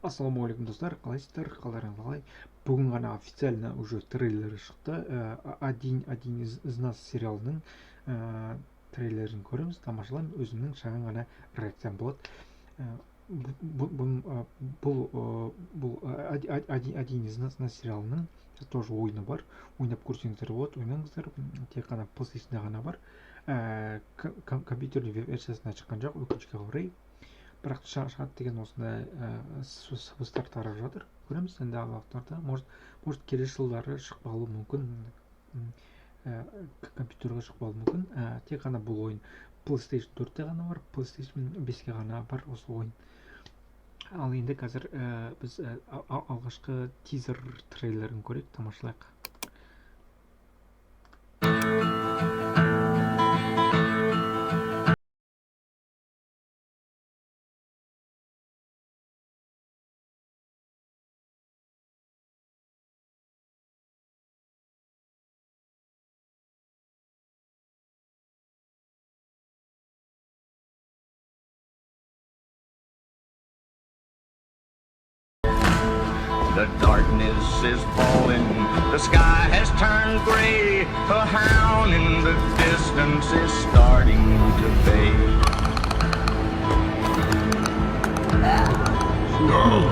Ассалаумағалейкум достар, қалайсыздар, қалдарыңыз қалай? Бүгін ғана официально уже трейлері шықты. Один из нас сериалының трейлерін көреміз, тамашалаймыз. Өзімнің шағын ғана реакциям болады. Бұл Один из нас сериалының тоже ойыны бар. Ойнап көрсеңіздер болады, ойнаңыздар. Тек қана PlayStation'да ғана бар. Компьютерлік версиясына шыққан жоқ, өкінішке орай. Бірақ шығады деген осындай сыбыстар тарап жатыр. Көреміз енді алдағы может келесі жылдары шықпауы мүмкін, компьютерге шықпауы мүмкін. Тек қана бұл ойын PlayStation 4-те ғана бар, PlayStation 5-ке ғана бар осы ойын. Ал енді қазір біз алғашқы тизер трейлерін көрейік, тамашалайық. The darkness is falling, the sky has turned gray, a hound in the distance is starting to bay. Alone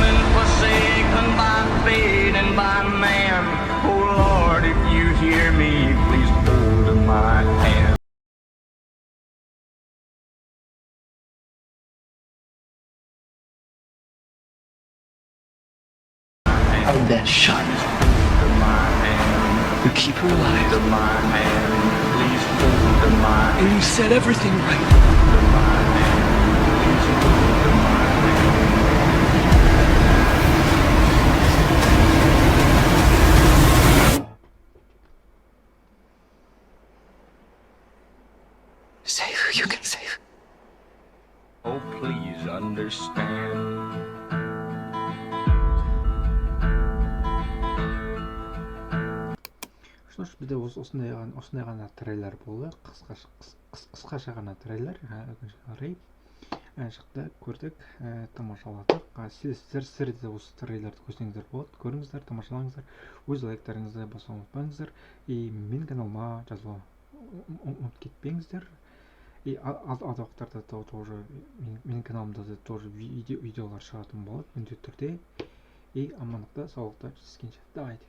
and forsaken by fate and by man, oh Lord, if you hear me, please hold my hand. And then shut. You keep her alive. And you set everything right. Save who you can save. Oh, please understand. Что ж, бізде осындай ғана трейлер болды. Қысқаша ғана трейлер, өкінішке орай. Шықты, көрдік, тамашаладық. Сіздер де осы трейлерді көрсеңіздер болады. Көріңіздер, тамашалаңыздар. Өз лайктарыңызды басуға ұмытпаңыздар. Менің каналыма жазуға ұмытып кетпеңіздер. Алдағы уақыттарда тоже менің каналымда да тоже видеолар шығатын болады міндетті түрде. Амандықта, саулықта жүздескенше. Давайте.